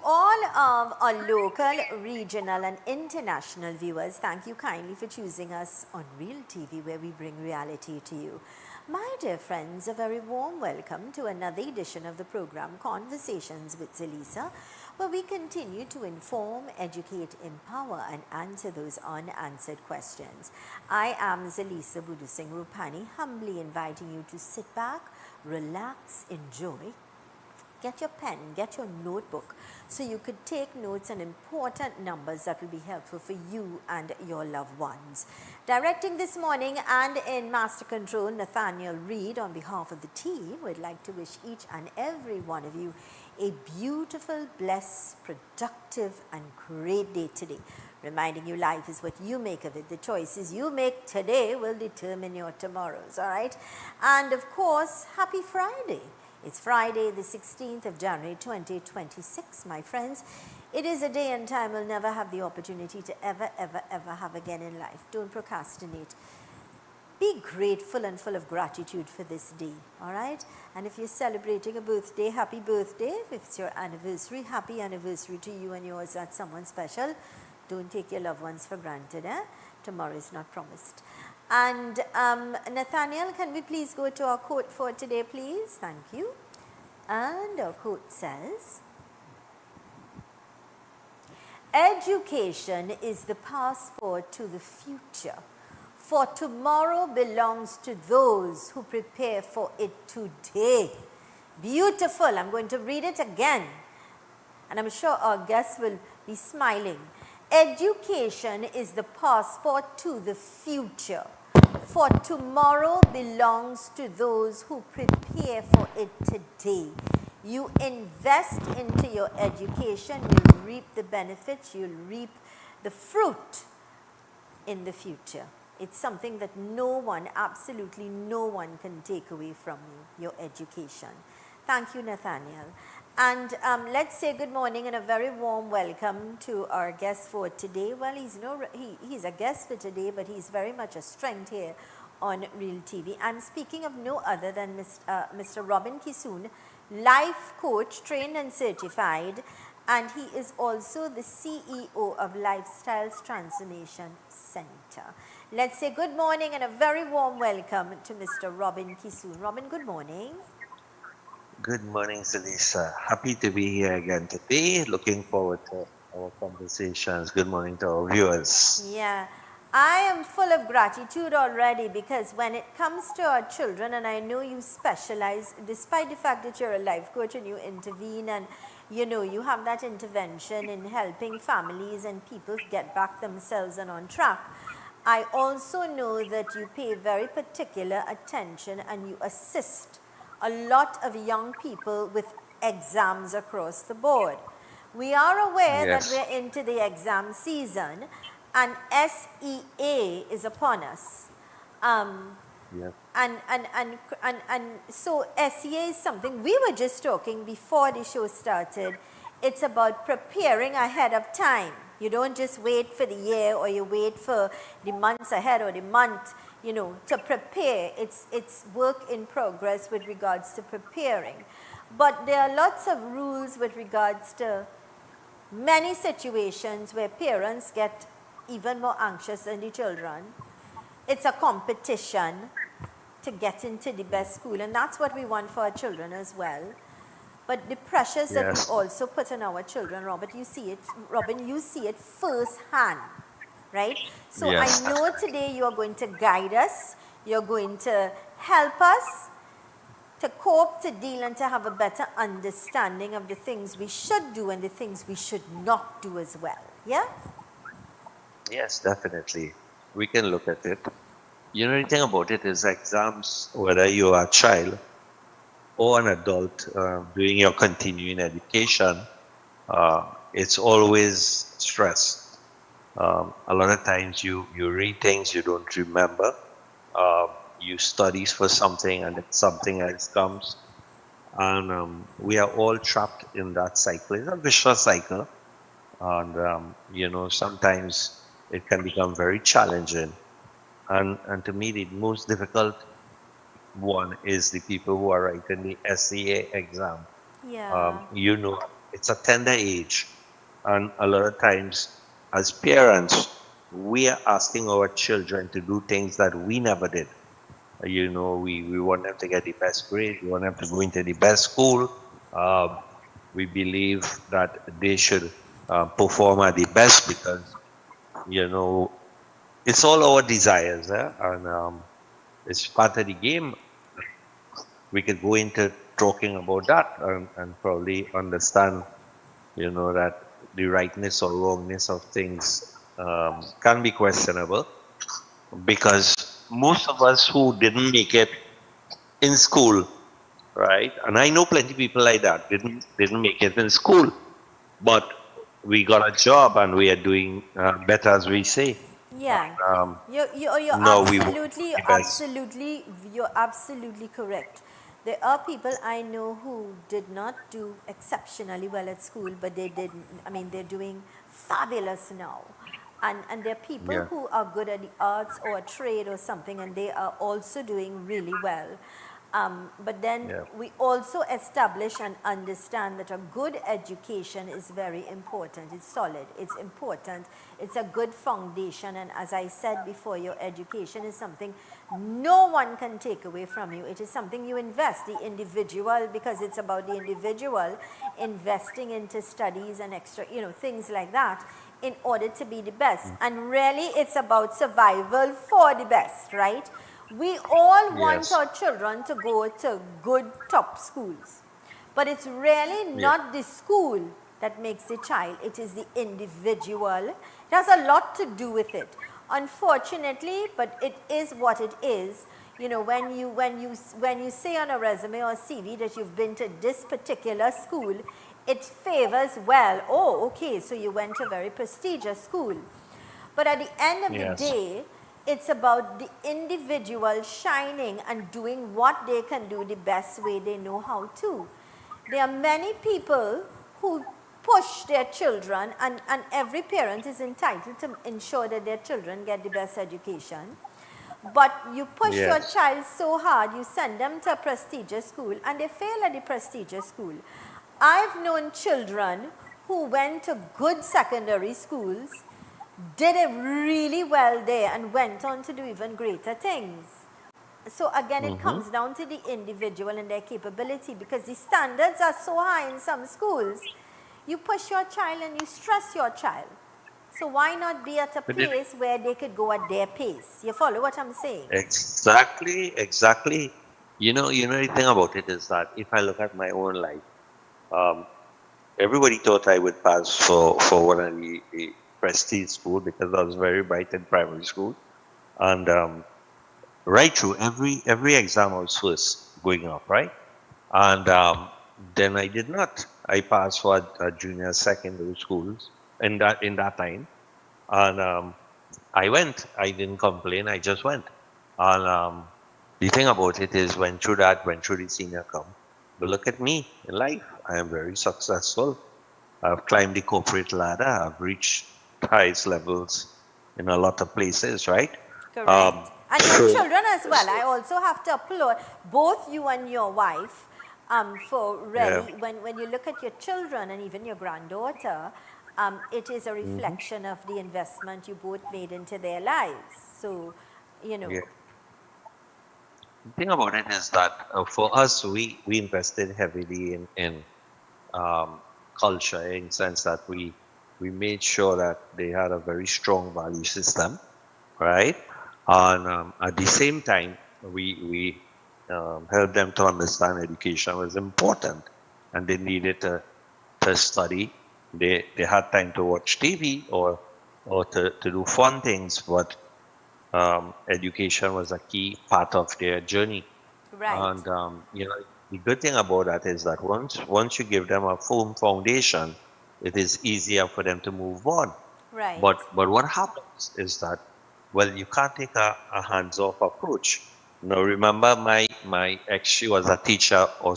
all of our local, regional and international viewers, thank you kindly for choosing us on Real TV, where we bring reality to you. My dear friends, a very warm welcome to another edition of the program Conversations with Zelisa, where we continue to inform, educate, empower and answer those unanswered questions. I am Zelisa Budusing Rupani, humbly inviting you to sit back, relax, enjoy. Get your pen, get your notebook, so you could take notes on important numbers that will be helpful for you and your loved ones. Directing this morning and in Master Control, Nathaniel Reed, on behalf of the team, would like to wish each and every one of you a beautiful, blessed, productive and great day today. Reminding you, life is what you make of it. The choices you make today will determine your tomorrows, all right? And of course, happy Friday. It's Friday, the 16th of January, 2026, my friends. It is a day and time we'll never have the opportunity to ever have again in life. Don't procrastinate. Be grateful and full of gratitude for this day, all right? And if you're celebrating a birthday, happy birthday. If it's your anniversary, happy anniversary to you and yours. That's someone special. Don't take your loved ones for granted, eh? Tomorrow is not promised. And Nathaniel, can we please go to our quote for today, please? Thank you. And our quote says, education is the passport to the future, for tomorrow belongs to those who prepare for it today. Beautiful. I'm going to read it again, and I'm sure our guests will be smiling. Education is the passport to the future, for tomorrow belongs to those who prepare for it today. You invest into your education, you'll reap the benefits, you'll reap the fruit in the future. It's something that no one, absolutely no one can take away from you, your education. Thank you, Nathaniel. And let's say good morning and a very warm welcome to our guest for today. Well, he's a guest for today, but he's very much a strength here on Real TV. I'm speaking of no other than Mr. Robin Kisoon, life coach, trained and certified, and he is also the CEO of Lifestyles Transformation Center. Let's say good morning and a very warm welcome to Mr. Robin Kisoon. Robin, good morning. Good morning, Zelisa. Happy to be here again today. Looking forward to our conversations. Good morning to our viewers. Yeah, I am full of gratitude already, because when it comes to our children, and I know you specialize, despite the fact that you're a life coach and you intervene and you have that intervention in helping families and people get back themselves and on track. I also know that you pay very particular attention and you assist a lot of young people with exams across the board. We are aware that we're into the exam season and SEA is upon us. And so SEA is something we were just talking before the show started. It's about preparing ahead of time. You don't just wait for the year or you wait for the months ahead or the month, to prepare. It's work in progress with regards to preparing. But there are lots of rules with regards to many situations where parents get even more anxious than the children. It's a competition to get into the best school, and that's what we want for our children as well. But the pressures that we also put on our children, Robin, you see it firsthand, right? So I know today you are going to guide us, you're going to help us to cope, to deal, and to have a better understanding of the things we should do and the things we should not do as well, yeah? Yes, definitely. We can look at it. The thing about it is exams, whether you are a child or an adult doing your continuing education, it's always stress. A lot of times you read things you don't remember. You study for something and then something else comes. And we are all trapped in that cycle. It's a vicious cycle. And, sometimes it can become very challenging. And to me, the most difficult one is the people who are writing the SEA exam. Yeah. it's a tender age, and a lot of times, as parents, we are asking our children to do things that we never did. We want them to get the best grade, we want them to go into the best school. Um, we believe that they should perform at the best because, you know, it's all our desires, and it's part of the game. We could go into talking about that and probably understand, that the rightness or wrongness of things can be questionable because most of us who didn't make it in school, right? And I know plenty of people like that didn't make it in school, but we got a job and we are doing better as we say. Yeah, you're No, we want absolutely, the best. you're absolutely correct. There are people I know who did not do exceptionally well at school, but they did, I mean, they're doing fabulous now. And there are people Yeah, who are good at the arts or a trade or something, and they are also doing really well. But then yeah, we also establish and understand that a good education is very important. It's solid, it's important, it's a good foundation. And as I said before, your education is something no one can take away from you. It is something you invest, the individual, because it's about the individual investing into studies and extra, things like that in order to be the best. And really, it's about survival for the best, right? We all want yes, our children to go to good top schools. But it's really yeah, not the school that makes the child, it is the individual. It has a lot to do with it. Unfortunately, but it is what it is. When you say on a resume or CV that you've been to this particular school, it favors well. Oh, okay, so you went to a very prestigious school. But at the end of the yes. day, it's about the individual shining and doing what they can do the best way they know how to. There are many people who push their children, and every parent is entitled to ensure that their children get the best education. But you push your Yes. child so hard, you send them to a prestigious school, and they fail at the prestigious school. I've known children who went to good secondary schools, did it really well there, and went on to do even greater things. So again, it Mm-hmm. comes down to the individual and their capability, because the standards are so high in some schools. You push your child and you stress your child. So why not be at a But it, place where they could go at their pace? You follow what I'm saying? exactly, exactly. The thing about it is that if I look at my own life, um, everybody thought I would pass for one of the prestige school because I was very bright in primary school, and right through every exam I was first going up, right? And then I did not. I passed for a junior secondary schools in that time, and I went. I didn't complain. I just went. And the thing about it is, went through the senior come. But look at me in life. I am very successful. I've climbed the corporate ladder. I've reached highest levels in a lot of places, right? Correct. Um, And your so, children as well. I also have to applaud both you and your wife for yeah. really, when you look at your children and even your granddaughter, it is a Hmm. reflection of the investment you both made into their lives. So, you know, Yeah. The thing about it is that for us, we invested heavily in um, culture in the sense that we made sure that they had a very strong value system, right? And at the same time, we helped them to understand education was important, and they needed to study. They had time to watch TV or to do fun things, but education was a key part of their journey. right, And the good thing about that is that once you give them a firm foundation, it is easier for them to move on. right. But what happens is that, well, you can't take a hands-off approach. Now, remember, my ex, she was a teacher, or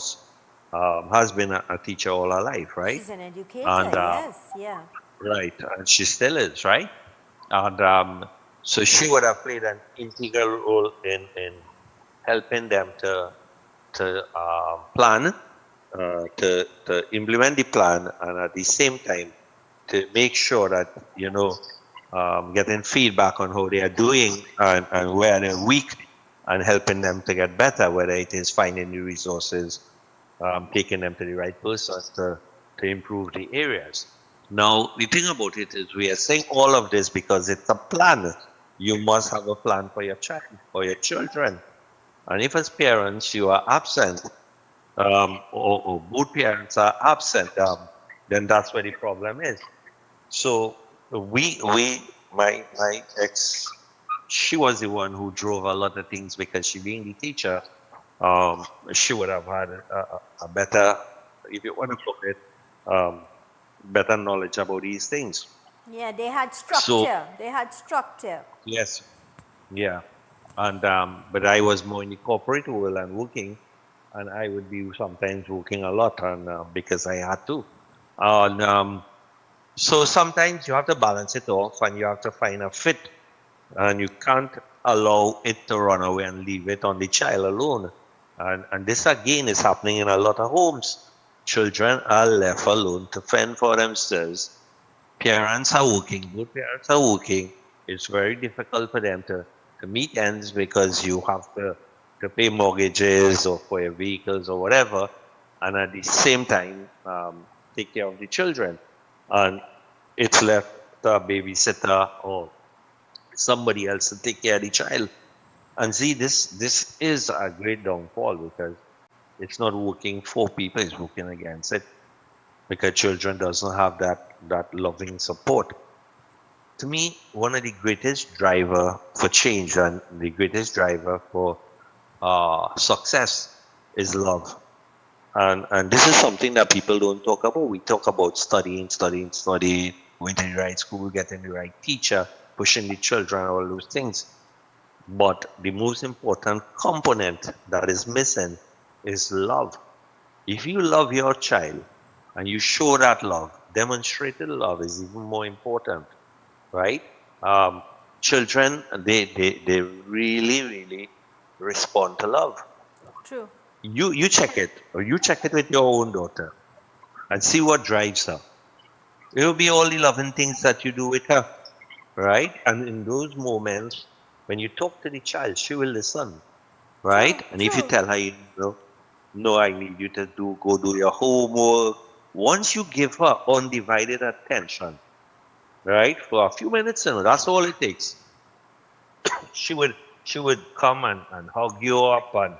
has been a teacher all her life, right? She's an educator, And yes, yeah. right, and she still is, right? And so she would have played an integral role in helping them to plan to implement the plan, and at the same time to make sure that getting feedback on how they are doing, and where they're weak, and helping them to get better, whether it is finding new resources, taking them to the right person to improve the areas. Now, the thing about it is we are saying all of this because it's a plan. You must have a plan for your child, for your children. And if as parents you are absent, or both parents are absent, then that's where the problem is. So my ex, she was the one who drove a lot of things because she being the teacher, she would have had a better, if you want to put it, better knowledge about these things. Yeah, they had So structure. They had structure. yes, yeah, and but I was more in the corporate world and working, and I would be sometimes working a lot, and because I had to, and so sometimes you have to balance it off, and you have to find a fit, and you can't allow it to run away and leave it on the child alone. And this again is happening in a lot of homes. Children are left alone to fend for themselves. Parents are working, both parents are working. It's very difficult for them to meet ends because you have to pay mortgages or for your vehicles or whatever, and at the same time take care of the children. And it's left to a babysitter or somebody else to take care of the child. And see, this is a great downfall because it's not working for people; it's working against it because children doesn't have that loving support. To me, one of the greatest driver for change and the greatest driver for success is love. And this is something that people don't talk about. We talk about studying, studying, studying, going to the right school, getting the right teacher, pushing the children, all those things. But the most important component that is missing is love. If you love your child and you show that love, demonstrated love is even more important, right? Um, Children, they really, really respond to love. True. You check it, or you check it with your own daughter and see what drives her. It will be all the loving things that you do with her, right? And in those moments, when you talk to the child, she will listen, True. right? And if you True. tell her, no, I need you to go do your homework. Once you give her undivided attention, right, for a few minutes, that's all it takes. She would she would come and hug you up and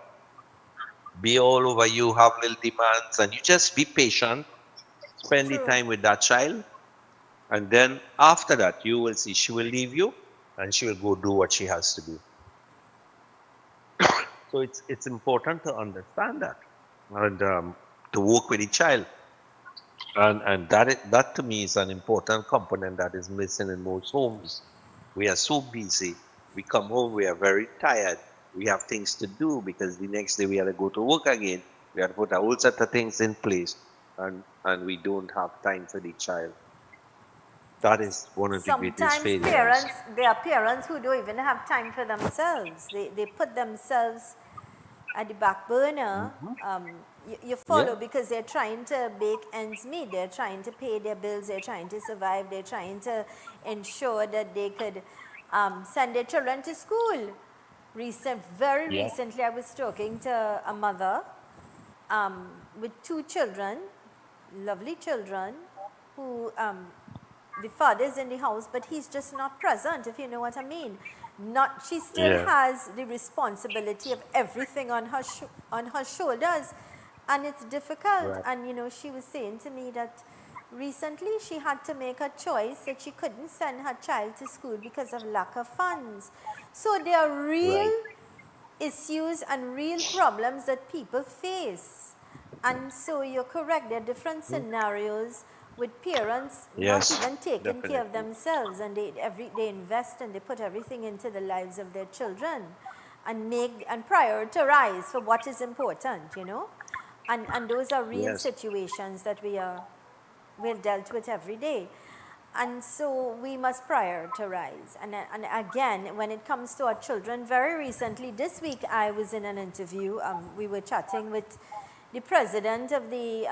be all over you, have little demands, and you just be patient, spend the True. time with that child, and then after that, you will see she will leave you and she will go do what she has to do. So it's important to understand that and to work with the child, and that to me is an important component that is missing in most homes. We are so busy. We come home, we are very tired. We have things to do because the next day we have to go to work again. We have to put a whole set of things in place, and we don't have time for the child. That is one of the greatest Sometimes failures. there are parents who don't even have time for themselves. They put themselves at the back burner. Hmm. You Yeah, follow because they're trying to make ends meet. They're trying to pay their bills. They're trying to survive. They're trying to ensure that they could send their children to school. Very yeah, recently, I was talking to a mother with two children, lovely children, who the father is in the house, but he's just not present, if you know what I mean. Not, she still yeah, has the responsibility of everything on on her shoulders, and it's difficult. right, And she was saying to me that recently she had to make a choice that she couldn't send her child to school because of lack of funds. So there are real right. issues and real problems that people face. And so you're correct, there are different Mm. scenarios with parents not Yes, even taking care of definitely. themselves, and they invest and they put everything into the lives of their children and make and prioritize for what is important. And those are real Yes, situations that we're dealt with every day. And so we must prioritize. And again, when it comes to our children, very recently, this week, I was in an interview. We were chatting with the president of the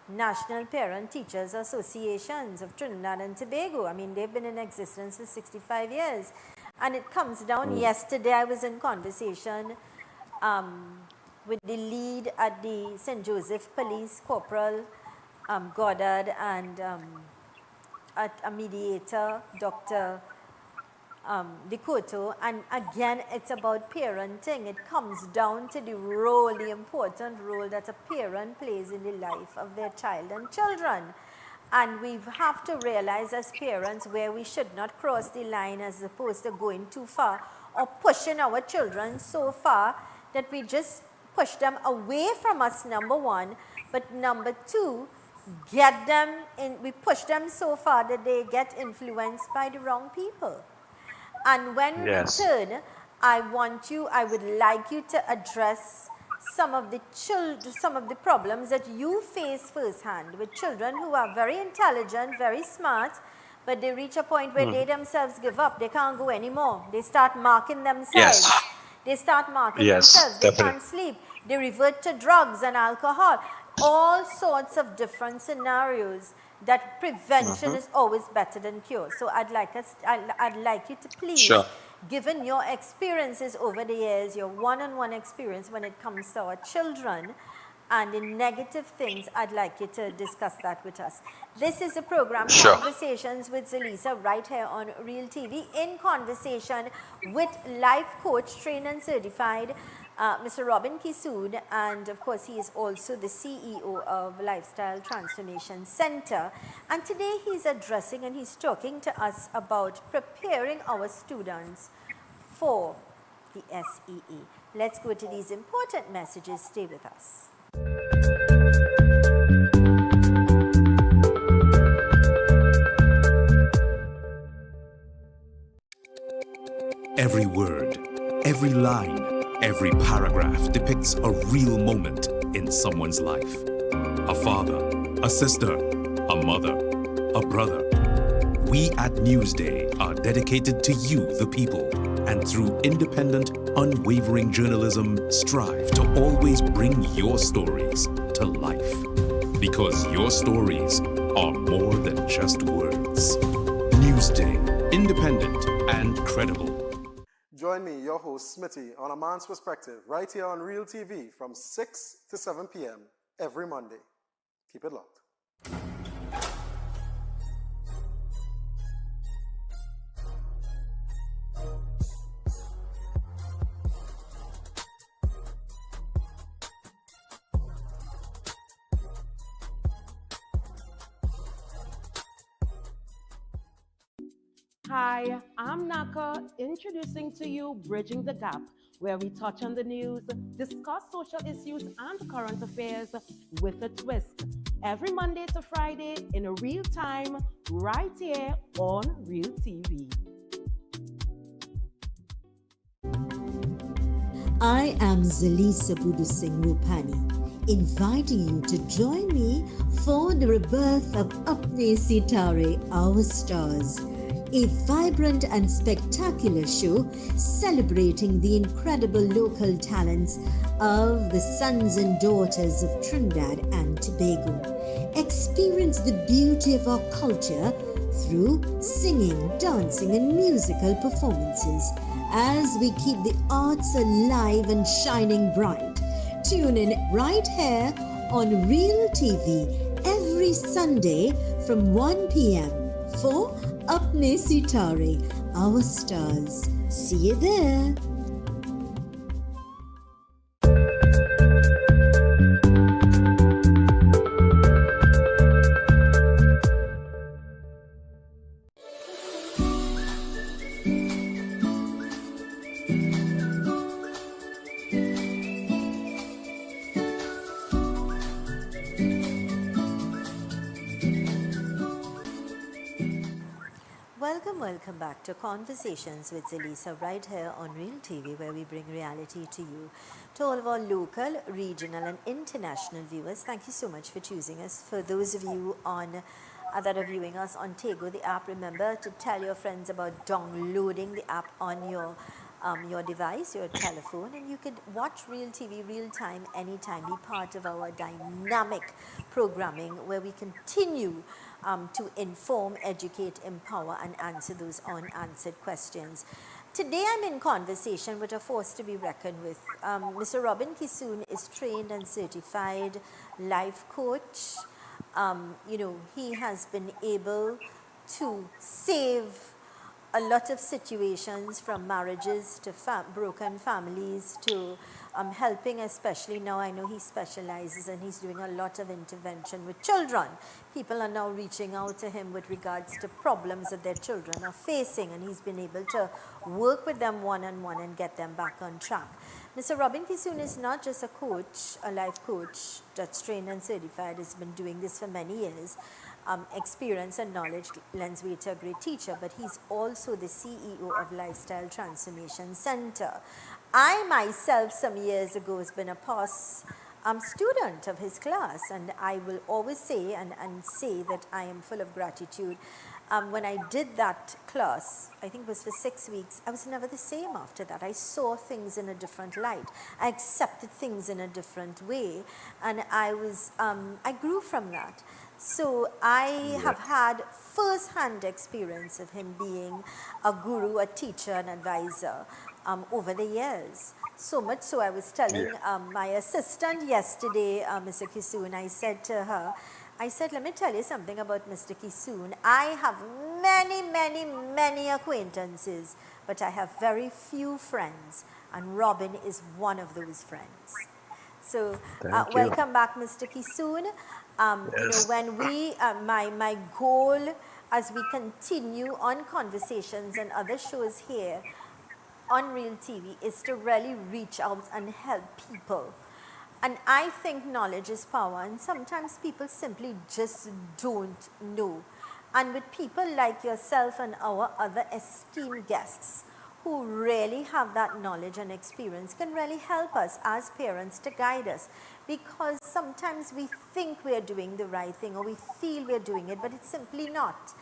National Parent Teachers Associations of Trinidad and Tobago. I mean, they've been in existence for 65 years. And it comes down, yesterday I was in conversation with the lead at the St. Joseph Police, Corporal Goddard, and at a mediator, Dr. Dikoto, and again it's about parenting. It comes down to the role, the important role that a parent plays in the life of their child and children. And we have to realize as parents where we should not cross the line as opposed to going too far or pushing our children so far that we just push them away from us, number one, but number two, get them in, we push them so far that they get influenced by the wrong people. And when we return, I would like you to address some of the problems that you face firsthand with children who are very intelligent, very smart, but they reach a point where they themselves give up. They can't go anymore. They start marking themselves. They start marking themselves. They can't sleep. They revert to drugs and alcohol. All sorts of different scenarios that prevention is always better than cure. So I'd like you to please, given your experiences over the years, your one-on-one experience when it comes to our children and the negative things, I'd like you to discuss that with us. This is the program Conversations with Zelisa right here on Real TV, in conversation with life coach, trained and certified Mr. Robin Kisood, and of course he is also the CEO of Lifestyle Transformation Center. And today he's addressing and he's talking to us about preparing our students for the SEE. Let's go to these important messages. Stay with us. Every word, every line, every paragraph depicts a real moment in someone's life. A father, a sister, a mother, a brother. We at Newsday are dedicated to you, the people, and through independent, unwavering journalism, strive to always bring your stories to life. Because your stories are more than just words. Newsday, independent and credible. Join me, your host, Smitty, on A Man's Perspective, right here on Real TV from 6 to 7 p.m. every Monday. Keep it locked. Hi, I'm Naka, introducing to you Bridging the Gap, where we touch on the news, discuss social issues and current affairs with a twist. Every Monday to Friday in a real time, right here on Real TV. I am Zelisa Rupani, inviting you to join me for the rebirth of Apne Sitare, Our Stars, a vibrant and spectacular show celebrating the incredible local talents of the sons and daughters of Trinidad and Tobago. Experience the beauty of our culture through singing, dancing, and musical performances as we keep the arts alive and shining bright. Tune in right here on Real TV every Sunday from 1 p.m. for Apne Sitare, Our Stars. See you there. Welcome back to Conversations with Zelisa right here on Real TV, where we bring reality to you. To all of our local, regional and international viewers, thank you so much for choosing us. For those of you that are viewing us on Tego, the app, remember to tell your friends about downloading the app on your your device, your telephone, and you could watch Real TV real time anytime, be part of our dynamic programming where we continue to inform, educate, empower, and answer those unanswered questions. Today I'm in conversation with a force to be reckoned with. Mr. Robin Kisoon is trained and certified life coach. He has been able to save a lot of situations, from marriages to broken families to helping, especially now I know he specializes and he's doing a lot of intervention with children. People are now reaching out to him with regards to problems that their children are facing, and he's been able to work with them one-on-one and get them back on track. Mr. Robin Kisoon is not just a coach, a life coach that's trained and certified, has been doing this for many years. Experience and knowledge lends way to a great teacher, but he's also the CEO of Lifestyle Transformation Center. I myself, some years ago, has been a past student of his class, and I will always say and say that I am full of gratitude. When I did that class, I think it was for 6 weeks, I was never the same after that. I saw things in a different light. I accepted things in a different way, and I grew from that. So I have had first-hand experience of him being a guru, a teacher, an advisor over the years. So much so I was telling my assistant yesterday, Mr. Kisoon, I said to her, let me tell you something about Mr. Kisoon. I have many, many, many acquaintances, but I have very few friends, and Robin is one of those friends. So welcome back, Mr. Kisoon. Yes. When we, my goal as we continue on conversations and other shows here on Real TV is to really reach out and help people. And I think knowledge is power, and sometimes people simply just don't know. And with people like yourself and our other esteemed guests who really have that knowledge and experience, can really help us as parents to guide us. Because sometimes we think we're doing the right thing, or we feel we're doing it, but it's simply not.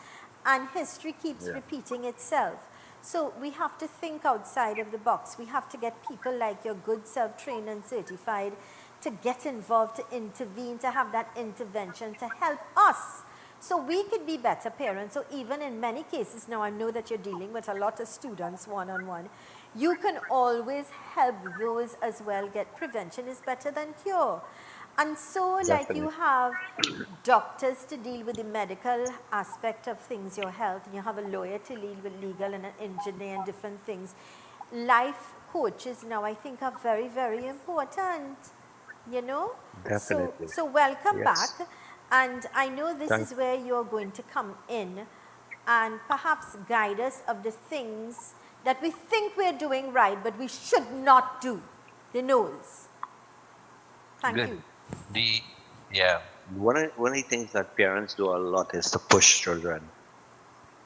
And history keeps repeating itself. So we have to think outside of the box. We have to get people like your good self, trained and certified, to get involved, to intervene, to have that intervention, to help us so we could be better parents. So even in many cases, now I know that you're dealing with a lot of students one-on-one, you can always help those as well get. Prevention is better than cure. And so like you have doctors to deal with the medical aspect of things, your health, and you have a lawyer to deal with legal and an engineer and different things. Life coaches now I think are very, very important, Definitely. So welcome Yes. back. And I know this is where you're going to come in and perhaps guide us of the things that we think we're doing right, but we should not do. The no's. Thank Good. you. One of the things that parents do a lot is to push children.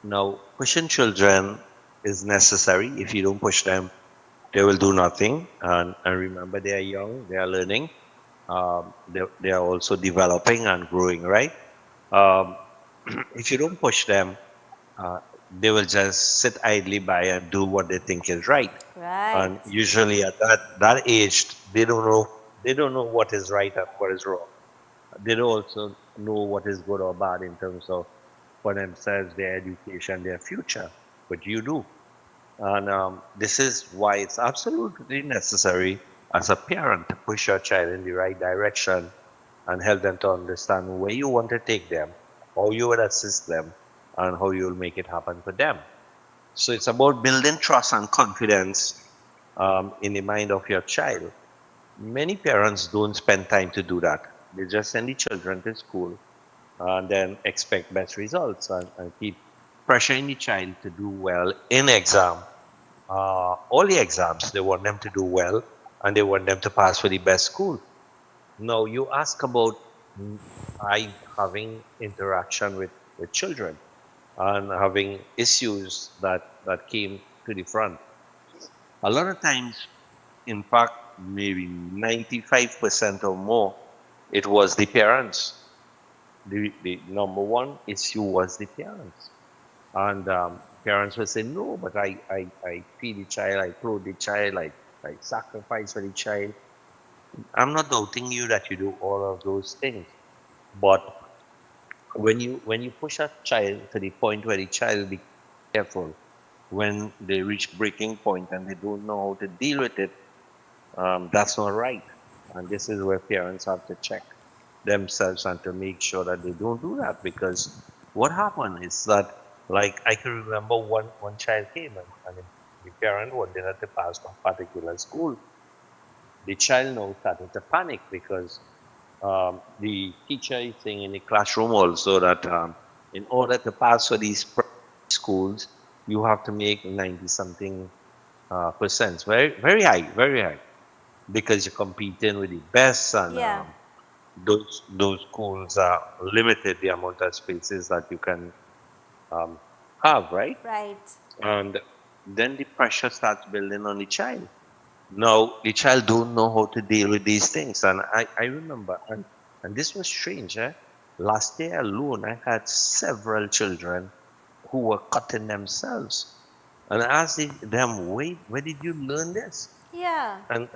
Now, pushing children is necessary. If you don't push them, they will do nothing. And remember, they are young, they are learning. They are also developing and growing, right? If you don't push them, they will just sit idly by and do what they think is right. Right. And usually at that age, they don't know what is right and what is wrong. They don't also know what is good or bad in terms of for themselves, their education, their future. But you do. And this is why it's absolutely necessary as a parent to push your child in the right direction and help them to understand where you want to take them, how you would assist them, and how you will make it happen for them. So it's about building trust and confidence in the mind of your child. Many parents don't spend time to do that. They just send the children to school and then expect best results and keep pressuring the child to do well in exam. All the exams, they want them to do well and they want them to pass for the best school. Now, you ask about I having interaction with children and having issues that came to the front. A lot of times, in fact, maybe 95% or more, it was the parents. The number one issue was the parents. And Parents will say, no, but I feed the child, I clothe the child, I sacrifice for the child. I'm not doubting you that you do all of those things. But when you push a child to the point where the child be careful, when they reach breaking point and they don't know how to deal with it, that's not right. And this is where parents have to check themselves and to make sure that they don't do that. Because what happened is that, like, I can remember one child came and the parent wanted her to pass to a particular school. The child now started to panic because the teacher is saying in the classroom also that in order to pass for these schools, you have to make 90 something percent. Very, very high, because you're competing with the best, and Yeah, those schools are limited the amount of spaces that you can um, have, right? right. And then the pressure starts building on the child. Now the child don't know how to deal with these things, and I remember, and this was strange. Last year alone, I had several children who were cutting themselves, and I asked them, "Wait, where did you learn this?" Yeah, And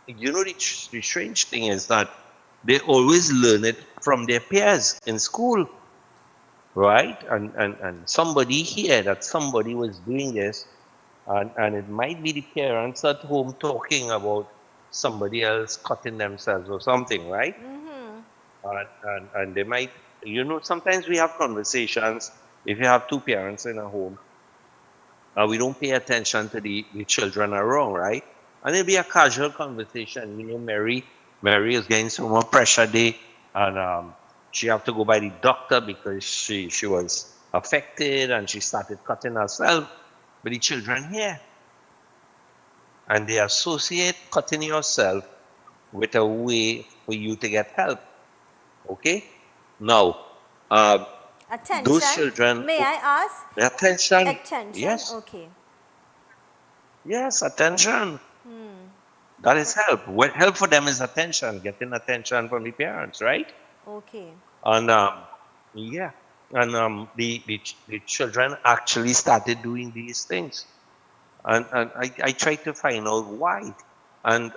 you know, the strange thing is that they always learn it from their peers in school, right? And somebody here that somebody was doing this, and it might be the parents at home talking about somebody else cutting themselves or something, right? And they might, sometimes we have conversations. If you have two parents in a home, we don't pay attention to the children around, right? And it'll be a casual conversation. Mary is getting so much pressure day, and she have to go by the doctor because she was affected and she started cutting herself. But the children here, and they associate cutting yourself with a way for you to get help. Okay? Now, uh, those attention. children, May I ask? attention, Attention, yes, okay. yes, attention. That is help. What help for them is attention, getting attention from the parents, right? Okay. And yeah, and the children actually started doing these things, and I tried to find out why, and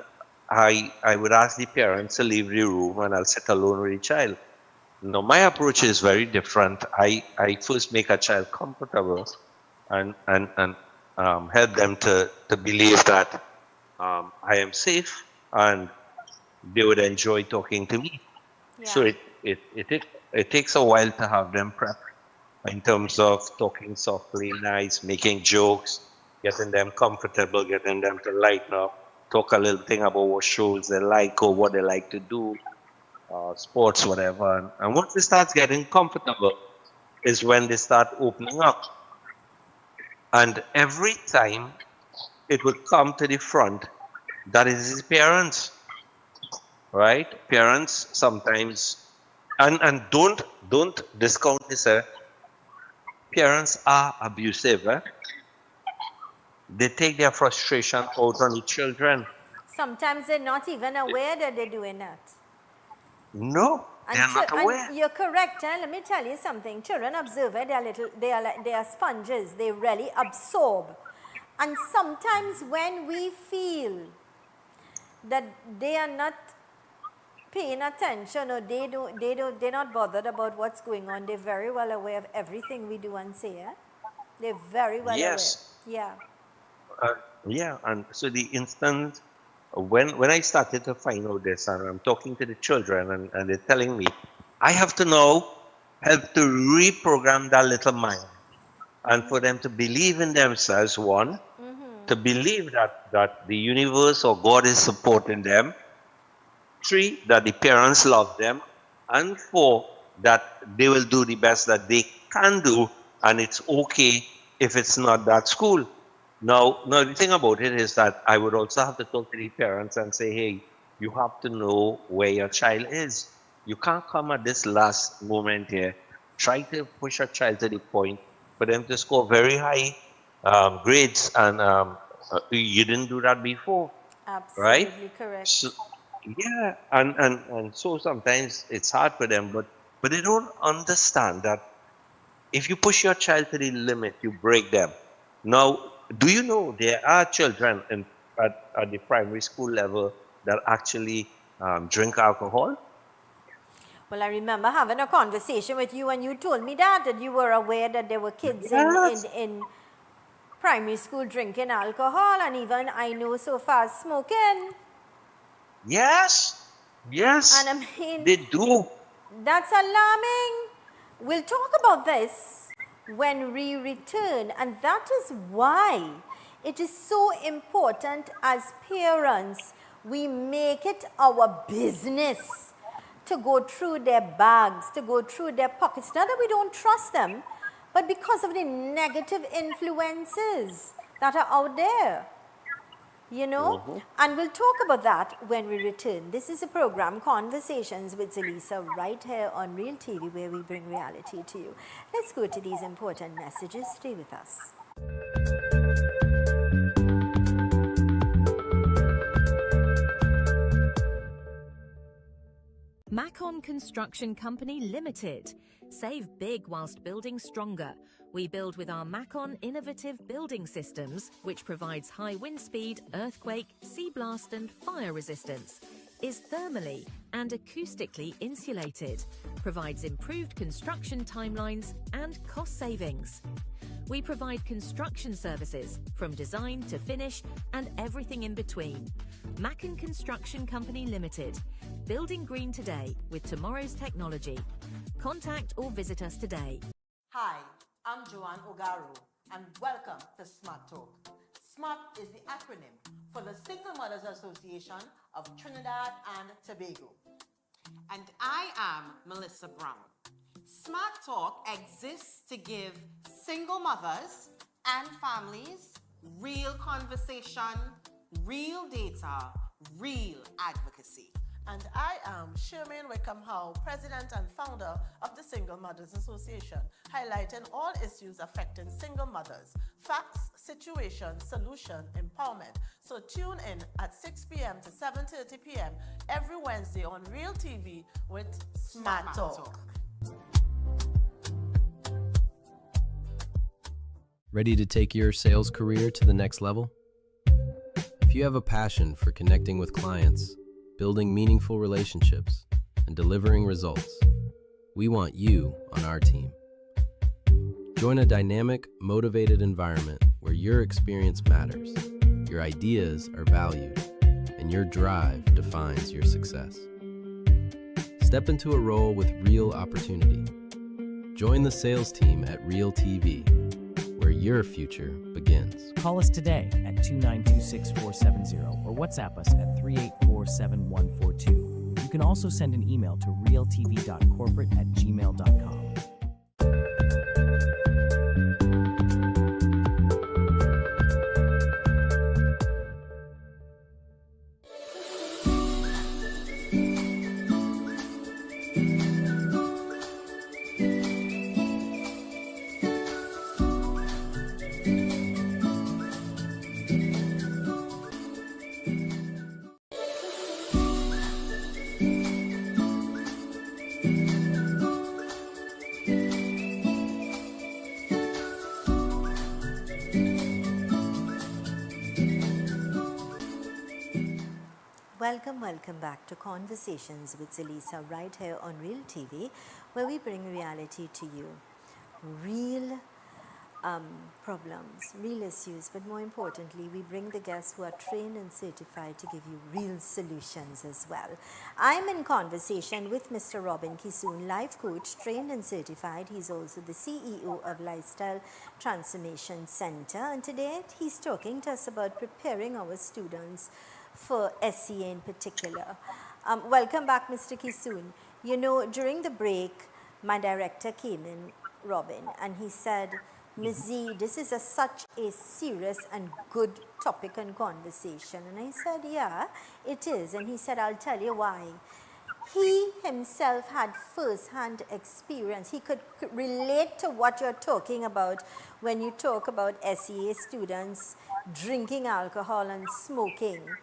I would ask the parents to leave the room, and I'll sit alone with the child. No, my approach is very different. I first make a child comfortable, and help them to believe that I am safe, and they would enjoy talking to me. So Yeah. it takes a while to have them prep in terms of talking softly, nice, making jokes, getting them comfortable, getting them to lighten up, talk a little thing about what shows they like or what they like to do, sports, whatever. And once they start getting comfortable is when they start opening up. And every time it would come to the front, that is his parents, right? Parents sometimes, and don't discount this. Parents are abusive. They take their frustration out on the children. Sometimes they're not even aware that they're doing that. No, they are not And aware. you're correct. Let me tell you something. Children observe it. They are sponges. They really absorb. And sometimes when we feel that they are not paying attention, or they're not bothered about what's going on, they're very well aware of everything we do and say. They're very well aware. Yes, Yeah. uh, yeah. And so the instant when I started to find out this, and I'm talking to the children, and they're telling me, I have to now help to reprogram that little mind, and for them to believe in themselves. One, to believe that the universe or God is supporting them. Three, that the parents love them. And four, that they will do the best that they can do, and it's okay if it's not that school. Now the thing about it is that I would also have to talk to the parents and say, hey, you have to know where your child is. You can't come at this last moment here. Try to push a child to the point for them to score very high grades, and you didn't do that before, right? Absolutely So, correct. yeah, and so sometimes it's hard for them, but they don't understand that If you push your child to the limit, you break them. Now, do you know there are children at the primary school level that actually drink alcohol? Well, I remember having a conversation with you and you told me that you were aware that there were kids Yes. in primary school drinking alcohol, and even I know so far smoking. Yes. Yes. And I mean, They do. that's alarming. We'll talk about this when we return, and that is why it is so important as parents we make it our business to go through their bags, to go through their pockets. Not that we don't trust them, but because of the negative influences that are out there. You know, and we'll talk about that when we return. This is a program, Conversations with Zelisa, right here on Real TV, where we bring reality to you. Let's go to these important messages. Stay with us. Macon Construction Company Limited. Save big whilst building stronger. We build with our Macon innovative building systems, which provides high wind speed, earthquake, sea blast and fire resistance, is thermally and acoustically insulated, provides improved construction timelines and cost savings. We provide construction services from design to finish and everything in between. Macon Construction Company Limited. Building green today with tomorrow's technology. Contact or visit us today. Hi, I'm Joanne Ogaro, and welcome to Smart Talk. SMART is the acronym for the Single Mothers Association of Trinidad and Tobago. And I am Melissa Brown. Smart Talk exists to give single mothers and families real conversation, real data, real advocacy. And I am Shermaine Wickham Howe, President and founder of the Single Mothers Association, highlighting all issues affecting single mothers, facts, situation, solution, empowerment. So tune in at 6 p.m. to 7:30 p.m. every Wednesday on Real TV with Smart Talk. Ready to take your sales career to the next level? If you have a passion for connecting with clients, building meaningful relationships, and delivering results, we want you on our team. Join a dynamic, motivated environment where your experience matters, your ideas are valued, and your drive defines your success. Step into a role with real opportunity. Join the sales team at Real TV, where your future begins. Call us today at 2926470 or WhatsApp us at 3847142. You can also send an email to realtv.corporate@gmail.com. Welcome back to Conversations with Zelisa, right here on Real TV, where we bring reality to you. Real problems, real issues, but more importantly, we bring the guests who are trained and certified to give you real solutions as well. I'm in conversation with Mr. Robin Kisoon, life coach, trained and certified. He's also the CEO of Lifestyle Transformation Center, and today he's talking to us about preparing our students for SEA in particular. Welcome back, Mr. Kisoon. You know, during the break, my director came in, Robin, and he said, Ms. Z, this is such a serious and good topic and conversation. And I said, yeah, it is. And he said, I'll tell you why. He himself had first-hand experience. He could relate to what you're talking about when you talk about SEA students drinking alcohol and smoking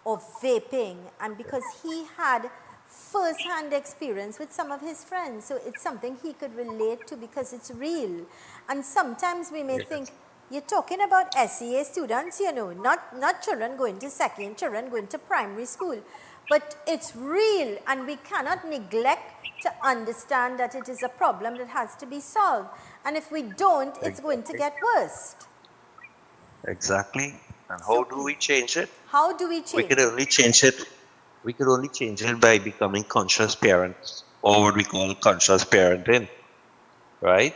or vaping, and because he had first-hand experience with some of his friends. So it's something he could relate to because it's real. And sometimes we may think, you're talking about SEA students, not children going to second, children going to primary school. But it's real, and we cannot neglect to understand that it is a problem that has to be solved. And if we don't, it's going to get worse. Exactly. And how do we change it? How do we change We could only change it. We could only change it by becoming conscious parents, or what we call conscious parenting, right?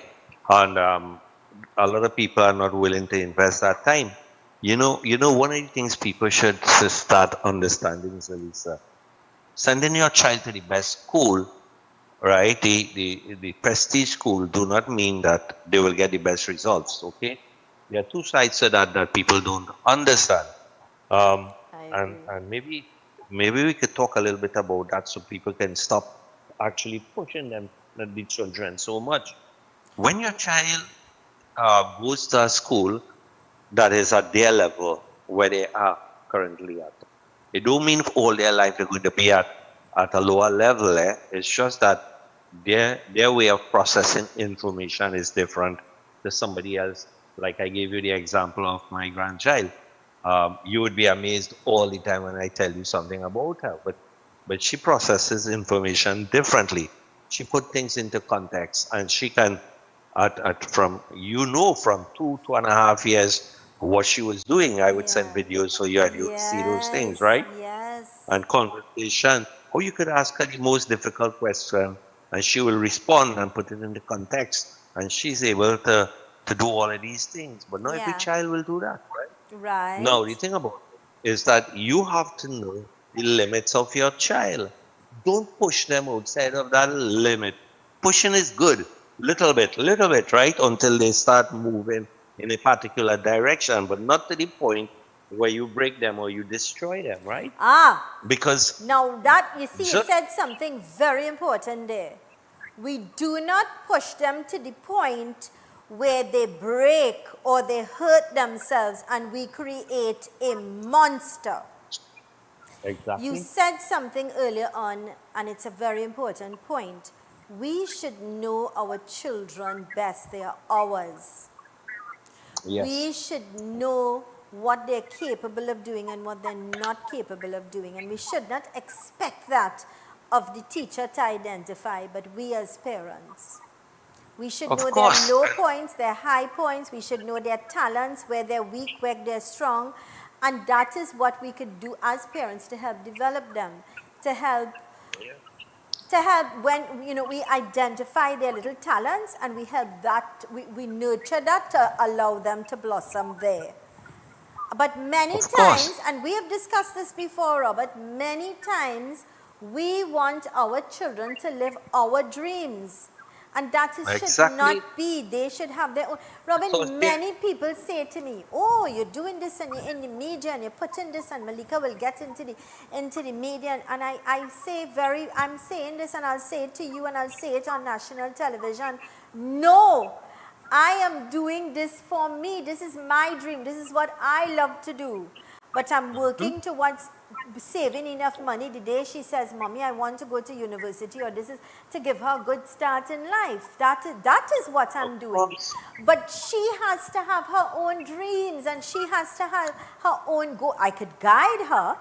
And a lot of people are not willing to invest that time. One of the things people should start understanding, Zelisa, sending your child to the best school, right? The prestige school do not mean that they will get the best results. Okay, there are two sides to that people don't understand. And maybe we could talk a little bit about that so people can stop actually pushing them, the children, so much. When your child goes to a school that is at their level where they are currently at, it don't mean for all their life they're going to be at a lower level. It's just that their way of processing information is different to somebody else. Like I gave you the example of my grandchild. You would be amazed all the time when I tell you something about her, but she processes information differently. She put things into context, and she can, from 2.5 years, what she was doing. I would send videos for you, and you would see those things, right? Yes. And conversation. Or you could ask her the most difficult question, and she will respond and put it into context, and she's able to do all of these things. But not every child will do that, right? Right. Now, the thing about it is that you have to know the limits of your child. Don't push them outside of that limit. Pushing is good, little bit, right? Until they start moving in a particular direction, but not to the point where you break them or you destroy them, right? Because now that, you see, you said something very important there. We do not push them to the point where they break or they hurt themselves and we create a monster. Exactly. You said something earlier on, and it's a very important point. We should know our children best. They are ours. Yes. We should know what they're capable of doing and what they're not capable of doing. And we should not expect that of the teacher to identify, but we as parents. We should know their low points, their high points. We should know their talents, where they're weak, where they're strong. And that is what we could do as parents to help develop them, to help when, we identify their little talents and we help that, we nurture that to allow them to blossom there. But many times, and we have discussed this before, Robert, many times we want our children to live our dreams. And that should not be. They should have their own. Robin, many people say to me, oh, you're doing this and you're in the media and you're putting this and Malika will get into the media. And I'm saying this and I'll say it to you and I'll say it on national television. No, I am doing this for me. This is my dream. This is what I love to do. But I'm working towards saving enough money. The day she says, Mommy, I want to go to university, or this is to give her a good start in life. That is what I'm doing. But she has to have her own dreams and she has to have her own goal. I could guide her,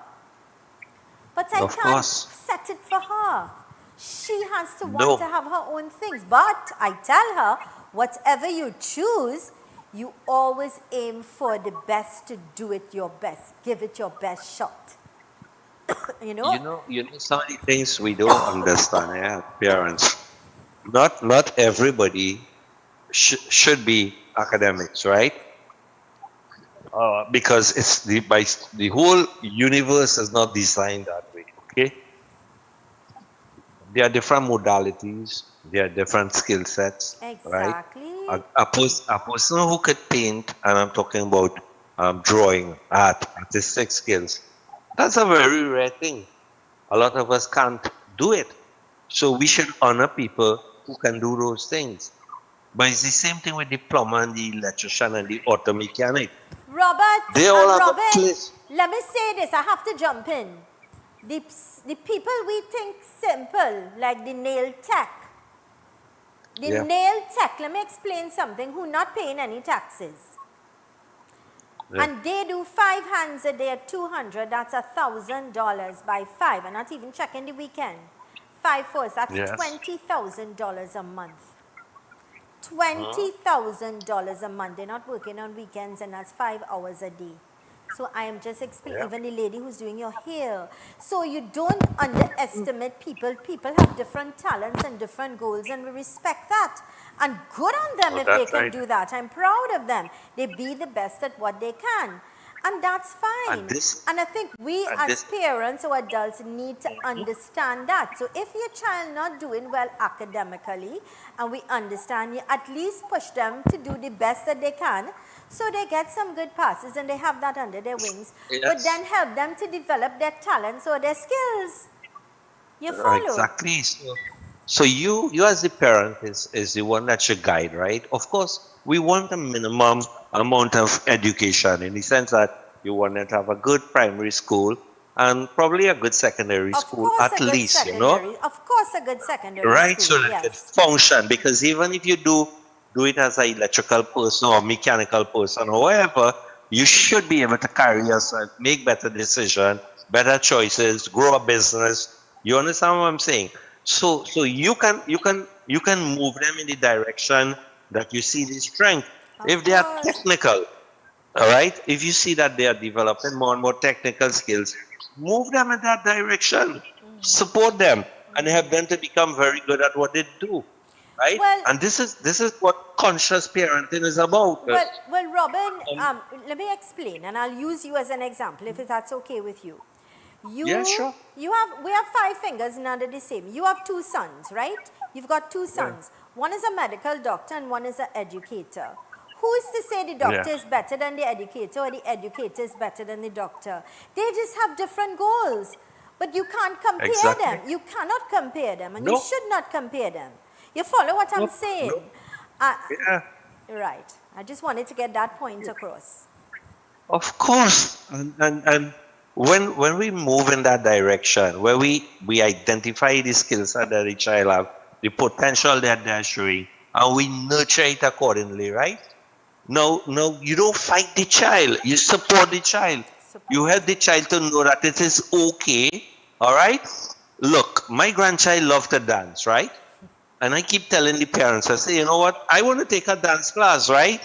but I can't set it for her. She has to want to have her own things. But I tell her, whatever you choose, you always aim for the best, to do it your best. Give it your best shot. You know some of the things we don't understand, parents. Not everybody should be academics, right? Because it's the whole universe is not designed that way. Okay, there are different modalities, there are different skill sets, right? A person who could paint, and I'm talking about drawing, artistic skills. That's a very rare thing. A lot of us can't do it. So we should honor people who can do those things. But it's the same thing with the plumber and the electrician and the auto mechanic. Robert, they all have a place. Let me say this. I have to jump in. the people we think simple, like the nail tech. The nail tech, let me explain something, who not paying any taxes. And they do 5 hands a day at 200, that's $1,000 by 5, and not even checking the weekend. 5 fours, that's $20,000 a month. $20,000 a month. They're not working on weekends, and that's 5 hours a day. So I am just explaining, even the lady who's doing your hair. So you don't underestimate people. People have different talents and different goals, and we respect that. And good on them if they can do that. I'm proud of them. They be the best at what they can. And that's fine. And I think we as parents or adults need to understand that. So if your child not doing well academically, and we understand, you at least push them to do the best that they can, so they get some good passes and they have that under their wings. But then help them to develop their talents or their skills. You follow? Exactly. So you as the parent is the one that should guide, right? Of course, we want a minimum amount of education in the sense that you want them to have a good primary school and probably a good secondary school at least, you know? Of course, a good secondary right, school. so that it function. Because even if you do it as an electrical person or mechanical person or whatever, you should be able to carry yourself, make better decisions, better choices, grow a business. You understand what I'm saying? So you can move them in the direction that you see the strength. If they are technical, all right, if you see that they are developing more and more technical skills, move them in that direction, support them, and help them to become very good at what they do, right? And this is what conscious parenting is about. Well, Robin, let me explain, and I'll use you as an example, if that's okay with you. Yeah, sure. We have 5 fingers, none are the same. You have 2 sons, right? You've got 2 sons. One is a medical doctor and one is an educator. Who is to say the doctor is better than the educator or the educator is better than the doctor? They just have different goals. But you can't compare them. You cannot compare them, and you should not compare them. You follow what I'm saying? Right. I just wanted to get that point across. Of course. And when we move in that direction, where we identify the skills that the child have, the potential that they're showing, and we nurture it accordingly, right? No, you don't fight the child. You support the child. You help the child to know that it is okay, all right? Look, my grandchild loves to dance, right? And I keep telling the parents, I say, you know what? I want to take a dance class, right?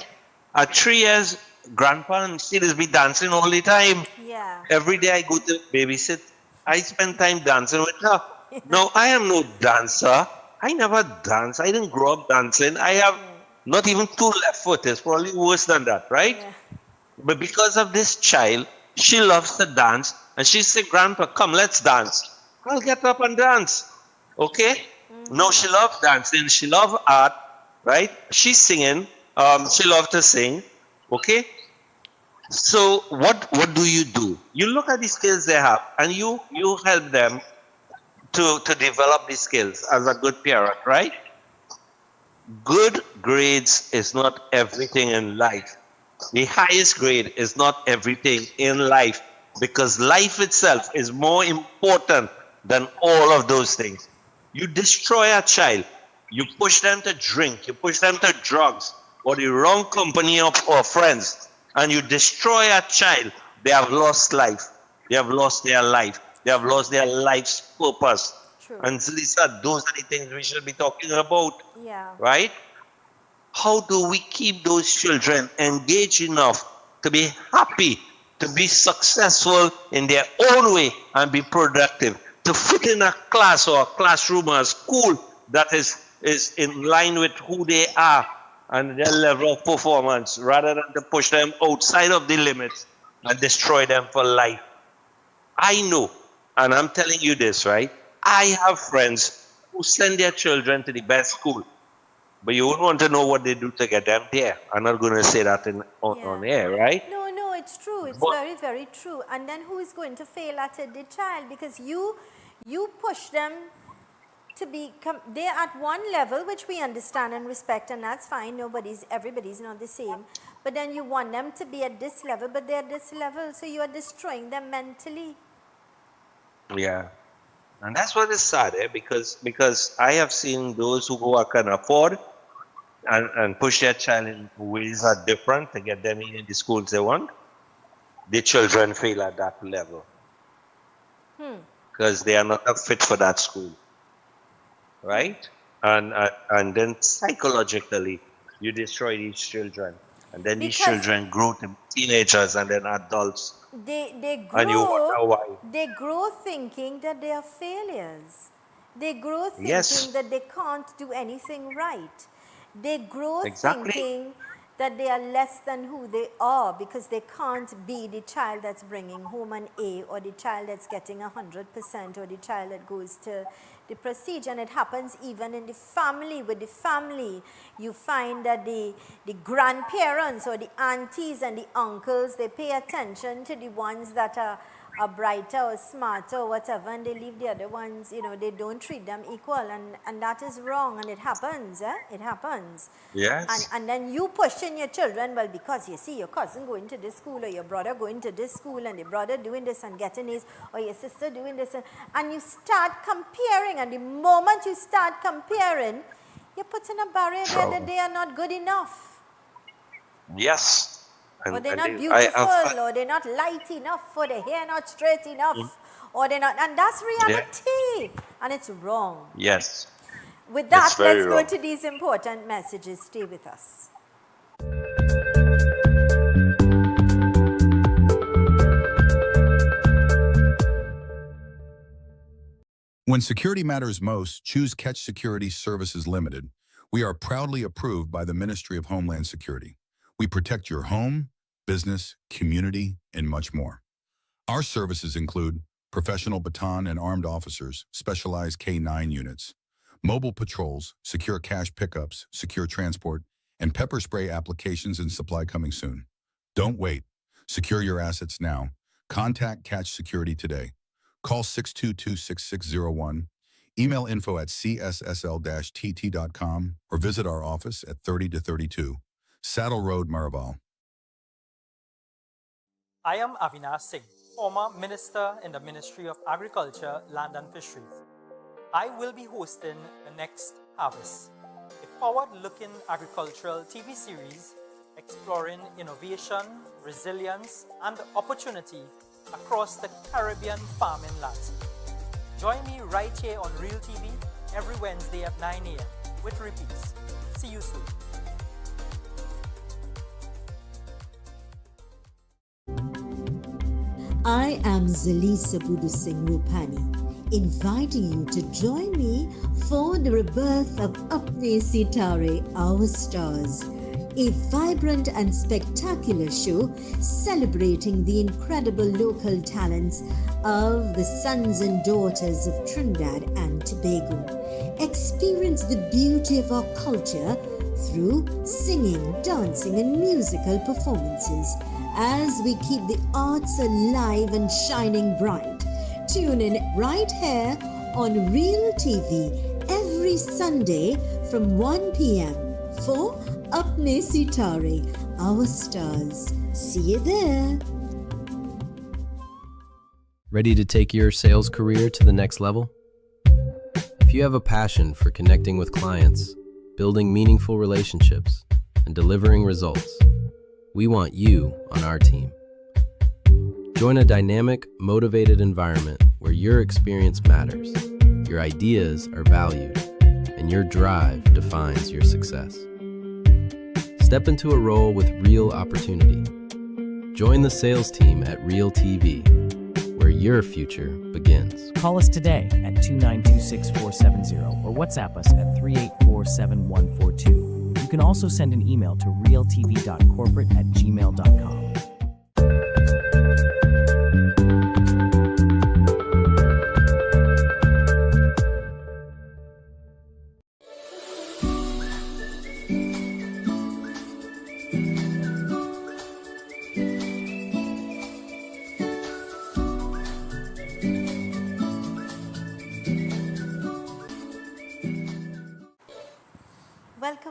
At 3 years, grandpa and she will be dancing all the time. Yeah. Every day I go to babysit, I spend time dancing with her. No, I am no dancer. I never danced. I didn't grow up dancing. I have not even 2 left foot. It's probably worse than that, right? Yeah. But because of this child, she loves to dance. And she said, Grandpa, come, let's dance. I'll get up and dance. Okay? No, she loves dancing. She loves art, right? She's singing. She loves to sing. Okay? So what do? You look at the skills they have and you help them to develop these skills as a good parent, right? Good grades is not everything in life. The highest grade is not everything in life, because life itself is more important than all of those things. You destroy a child, you push them to drink, you push them to drugs or the wrong company or friends, and you destroy a child, they have lost life. They have lost their life. They have lost their life's purpose. True. And Zelisa, those are the things we should be talking about. Yeah. Right? How do we keep those children engaged enough to be happy, to be successful in their own way and be productive, to fit in a class or a classroom or a school that is in line with who they are and their level of performance, rather than to push them outside of the limits and destroy them for life? I know, and I'm telling you this, right? I have friends who send their children to the best school, but you wouldn't want to know what they do to get them there. I'm not going to say that on air, right? No, it's true. It's very, very true. And then who is going to fail at it? The child, because you push them to become, they're at one level, which we understand and respect, and that's fine. Everybody's not the same. But then you want them to be at this level, but they're at this level, so you are destroying them mentally. Yeah. And that's what is sad, because I have seen those who go can afford and push their child in ways that are different to get them in the schools they want. The children fail at that level because they are not fit for that school, right? And then psychologically, you destroy these children, and then these Because children grow to teenagers and then adults, they and you grow wonder why. they grow thinking that they are failures. They grow thinking Yes, that they can't do anything right. They grow exactly. thinking that they are less than who they are because they can't be the child that's bringing home an A, or the child that's getting 100%, or the child that goes to the prestige. And it happens even in the family. With the family, you find that the grandparents or the aunties and the uncles, they pay attention to the ones that are brighter or smarter or whatever, and they leave the other ones, they don't treat them equal, and that is wrong, and it happens, it happens. Yes, And then you pushing your children, well, because you see your cousin going to this school, or your brother going to this school, and the brother doing this and getting this, or your sister doing this, and you start comparing, and the moment you start comparing, you're putting a barrier there that they are not good enough, yes. or And they're and not I have beautiful, or they're not light enough, or their hair not straight enough, or they're not, and that's yeah, reality, and it's wrong. yes. With It's that, very let's go wrong. to these important messages. Stay with us. When security matters most, choose Catch Security Services Limited. We are proudly approved by the Ministry of Homeland Security. We protect your home, business, community, and much more. Our services include professional baton and armed officers, specialized K-9 units, mobile patrols, secure cash pickups, secure transport, and pepper spray applications and supply coming soon. Don't wait. Secure your assets now. Contact Catch Security today. Call 622-6601, email info@cssl-tt.com, or visit our office at 30-32, Saddle Road, Maraval. I am Avinash Singh, former Minister in the Ministry of Agriculture, Land and Fisheries. I will be hosting the next Harvest, a forward-looking agricultural TV series exploring innovation, resilience, and opportunity across the Caribbean farming landscape. Join me right here on Real TV every Wednesday at 9 a.m. with repeats. See you soon. I am Zelisa Rupani, inviting you to join me for the rebirth of Apne Sitare, Our Stars, a vibrant and spectacular show celebrating the incredible local talents of the sons and daughters of Trinidad and Tobago. Experience the beauty of our culture through singing, dancing, and musical performances as we keep the arts alive and shining bright. Tune in right here on Real TV every Sunday from 1 p.m. for Apne Sitare, Our Stars. See you there. Ready to take your sales career to the next level? If you have a passion for connecting with clients, building meaningful relationships, and delivering results, we want you on our team. Join a dynamic, motivated environment where your experience matters, your ideas are valued, and your drive defines your success. Step into a role with real opportunity. Join the sales team at Real TV, where your future begins. Call us today at 292-6470 or WhatsApp us at 384-7142. You can also send an email to realtv.corporate@gmail.com.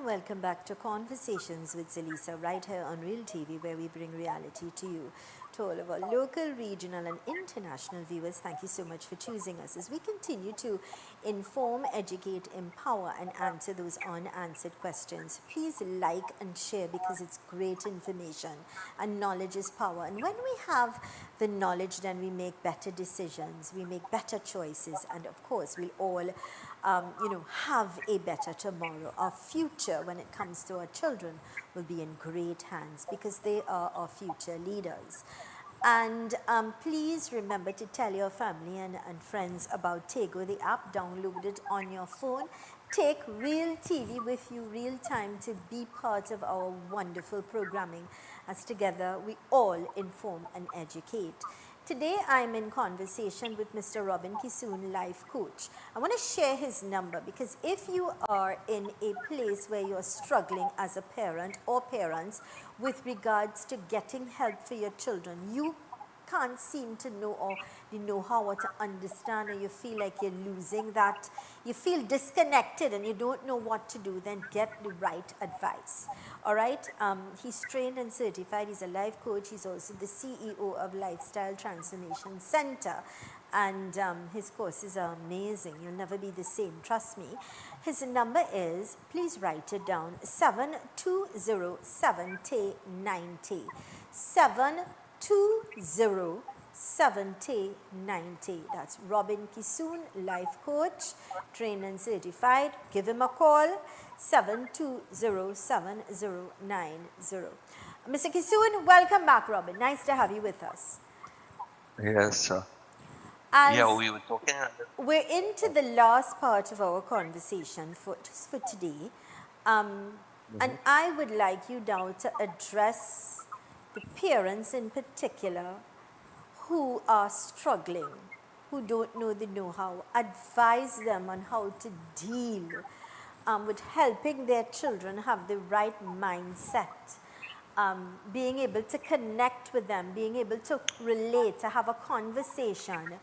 Welcome back to Conversations with Zelisa, right here on Real TV, where we bring reality to you. all of our local, regional and international viewers, thank you so much for choosing us as we continue to inform, educate, empower and answer those unanswered questions. Please like and share because it's great information and knowledge is power. And when we have the knowledge, then we make better decisions, we make better choices, and of course we'll all have a better tomorrow. Our future when it comes to our children will be in great hands because they are our future leaders. And please remember to tell your family and friends about Tego, the app. Download it on your phone. Take Real TV with you real time to be part of our wonderful programming as together we all inform and educate. Today I'm in conversation with Mr. Robin Kisoon, life coach. I want to share his number because if you are in a place where you're struggling as a parent or parents with regards to getting help for your children, you can't seem to know or you know how or to understand, or you feel like you're losing that, you feel disconnected and you don't know what to do, then get the right advice. All right, he's trained and certified, he's a life coach, he's also the CEO of Lifestyle Transformation Center, and his courses are amazing. You'll never be the same, trust me. His number is, please write it down, 7207090. 7207090. That's Robin Kisoon, life coach, trained and certified. Give him a call, 7207090. Mr. Kisoon, welcome back, Robin. Nice to have you with us. Yes, sir. As Yeah, we were talking. We're into the last part of our conversation for today. And I would like you now to address the parents in particular who are struggling, who don't know the know-how. Advise them on how to deal with helping their children have the right mindset, being able to connect with them, being able to relate, to have a conversation.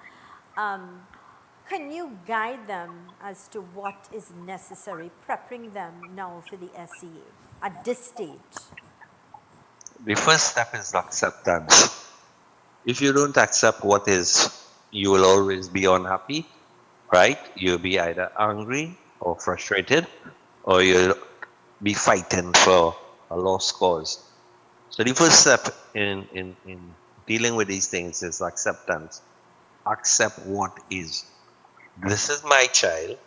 Can you guide them as to what is necessary, preparing them now for the SEA at this stage? The first step is acceptance. If you don't accept what is, you will always be unhappy, right? You'll be either angry or frustrated, or you'll be fighting for a lost cause. So the first step in dealing with these things is acceptance. Accept what is. This is my child.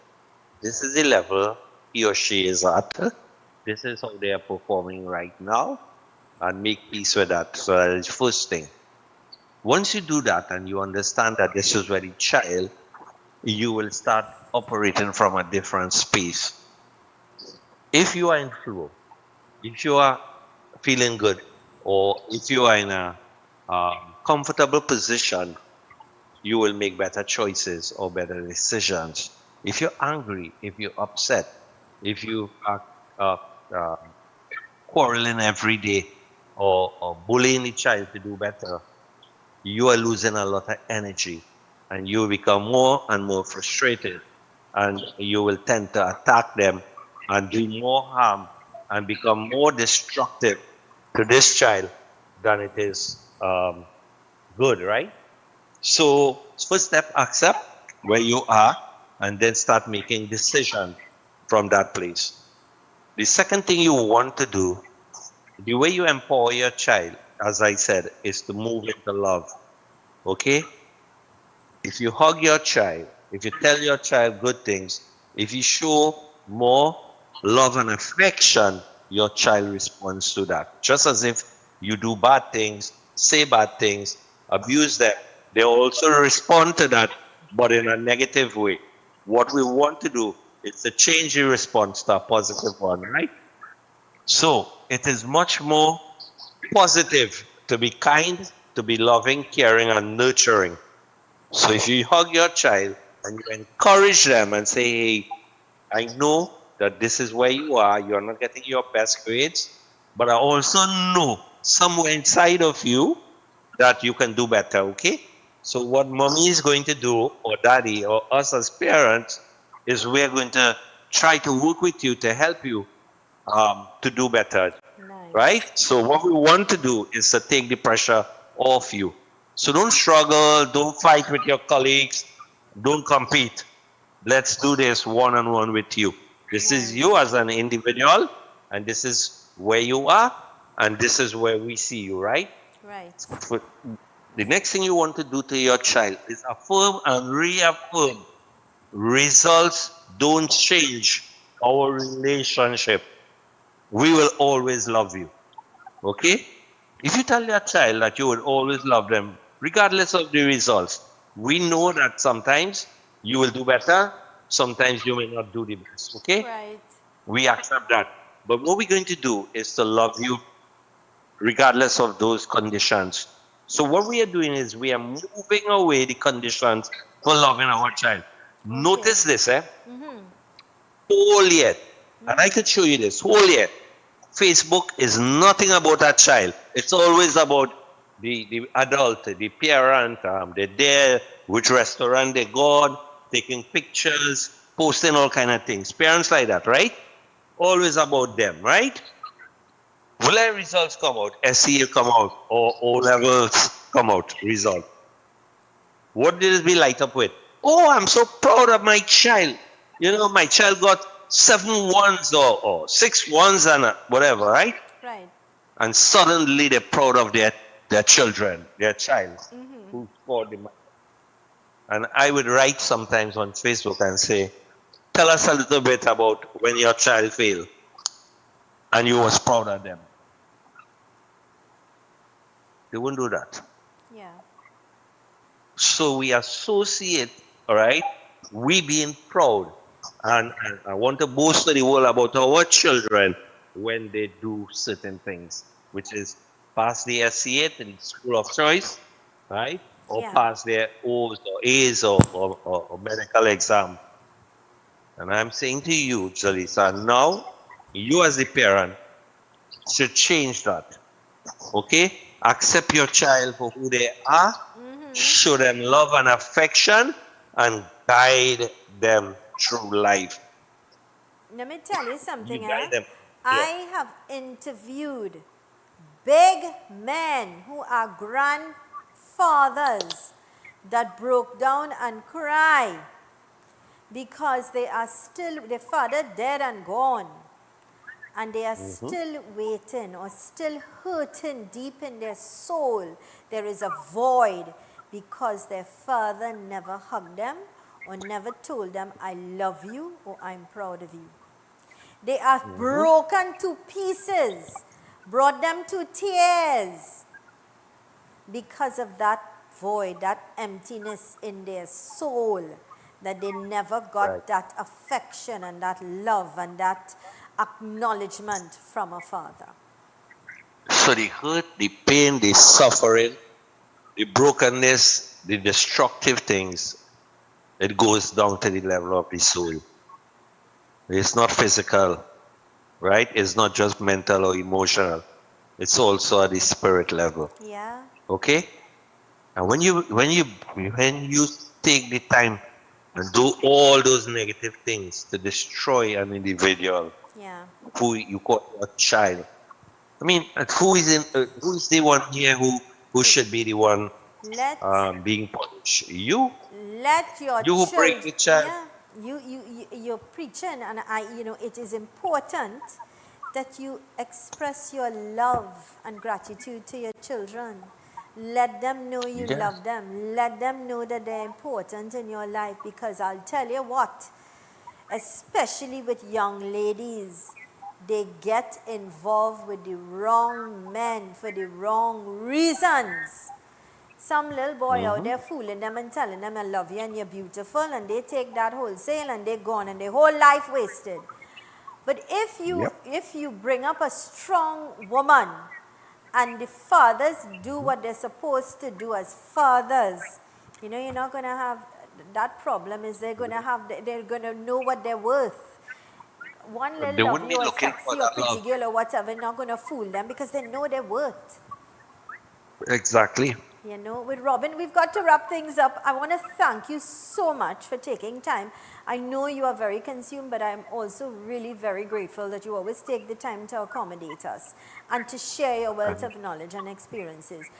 This is the level he or she is at. This is how they are performing right now, and make peace with that. So that is the first thing. Once you do that and you understand that this is where the child, you will start operating from a different space. If you are in flow, if you are feeling good, or if you are in a comfortable position, you will make better choices or better decisions. If you're angry, if you're upset, if you are quarreling every day or bullying the child to do better, you are losing a lot of energy and you become more and more frustrated, and you will tend to attack them and do more harm and become more destructive to this child than it is good, right? So first step, accept where you are and then start making decisions from that place. The second thing you want to do, the way you empower your child, as I said, is to move into love. Okay? If you hug your child, if you tell your child good things, if you show more love and affection, your child responds to that. Just as if you do bad things, say bad things, abuse them, they also respond to that, but in a negative way. What we want to do is to change the response to a positive one, right? So it is much more positive to be kind, to be loving, caring, and nurturing. So if you hug your child and you encourage them and say, hey, I know that this is where you are, you're not getting your best grades, but I also know somewhere inside of you that you can do better, okay? So what mommy is going to do, or daddy, or us as parents, is we're going to try to work with you to help you to do better, right? So what we want to do is to take the pressure of you. So don't struggle, don't fight with your colleagues, don't compete. Let's do this one-on-one with you. This is you as an individual, and this is where you are, and this is where we see you, right? Right. The next thing you want to do to your child is affirm and reaffirm. Results don't change our relationship. We will always love you. Okay? If you tell your child that you will always love them, regardless of the results, we know that sometimes you will do better, sometimes you may not do the best. Okay? Right. We accept that. But what we're going to do is to love you regardless of those conditions. So what we are doing is we are moving away the conditions for loving our child. Notice this, whole yet, and I could show you this, whole yet, Facebook is nothing about that child. It's always about the adult, the parent, they're there, which restaurant they go, taking pictures, posting all kind of things. Parents like that, right? Always about them, right? Will their results come out? SEA come out, or O levels come out, result. What did it be light up with? Oh, I'm so proud of my child. You know, my child got 7 ones or 6 ones and whatever, right? Right. And suddenly they're proud of their children, their child, who scored the mark. And I would write sometimes on Facebook and say, tell us a little bit about when your child failed and you was proud of them. They won't do that. Yeah. So we associate, all right, we being proud. And I want to boast to the world about our children when they do certain things, which is pass the SCA to the school of choice, right? Or pass their O's or A's or medical exam. And I'm saying to you, Zelisa, now you as the parent should change that. Okay? Accept your child for who they are, show them love and affection, and guide them through life. Let me tell you something, guide them. I have interviewed big men who are grandfathers that broke down and cried because they are still, their father dead and gone, and they are still waiting or still hurting deep in their soul. There is a void because their father never hugged them or never told them, I love you or I'm proud of you. They are broken to pieces, brought them to tears because of that void, that emptiness in their soul, that they never got that affection and that love and that acknowledgement from a father. So the hurt, the pain, the suffering, the brokenness, the destructive things, it goes down to the level of the soul. It's not physical, right? It's not just mental or emotional. It's also at the spirit level. Yeah. Okay? And when you take the time and do all those negative things to destroy an individual, who you call a child, I mean, who is the one here who should be the one being punished? You? Let your you who break the child. Yeah. You're preaching, and it is important that you express your love and gratitude to your children. Let them know you love them. Let them know that they're important in your life, because I'll tell you what, especially with young ladies, they get involved with the wrong men for the wrong reasons. Some little boy out there fooling them and telling them I love you and you're beautiful, and they take that wholesale and they're gone and their whole life wasted. But if you bring up a strong woman and the fathers do what they're supposed to do as fathers, you're not going to have that problem. Is they're going to know what they're worth. One little lovely or sexy or pretty girl or whatever, not going to fool them because they know their worth. Exactly. With Robin, we've got to wrap things up. I want to thank you so much for taking time. I know you are very consumed, but I'm also really very grateful that you always take the time to accommodate us and to share your wealth of knowledge and experiences.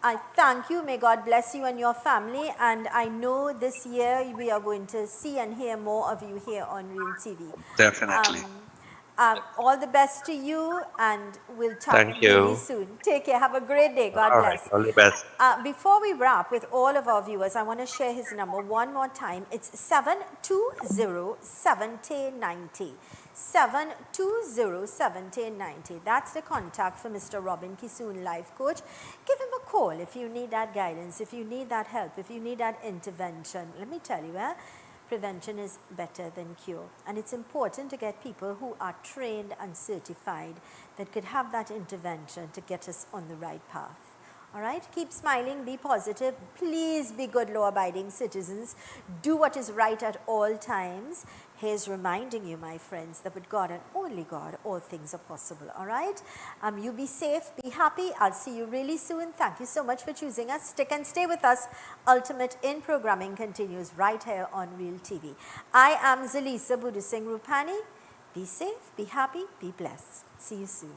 I thank you. May God bless you and your family. And I know this year we are going to see and hear more of you here on Real TV. Definitely. All the best to you, and we'll talk Thank really you. soon. Take care. Have a great day. God All right. bless. All the best. Before we wrap with all of our viewers, I want to share his number one more time. It's 720-7090. 720-7090. That's the contact for Mr. Robin Kisoon, life coach. Give him a call if you need that guidance, if you need that help, if you need that intervention. Let me tell you, prevention is better than cure. And it's important to get people who are trained and certified that could have that intervention to get us on the right path. All right, keep smiling, be positive. Please be good law-abiding citizens. Do what is right at all times. Here's reminding you, my friends, that with God and only God, all things are possible. All right, you be safe, be happy. I'll see you really soon. Thank you so much for choosing us. Stick and stay with us. Ultimate in Programming continues right here on Real TV. I am Zelisa Budusing Rupani. Be safe, be happy, be blessed. See you soon.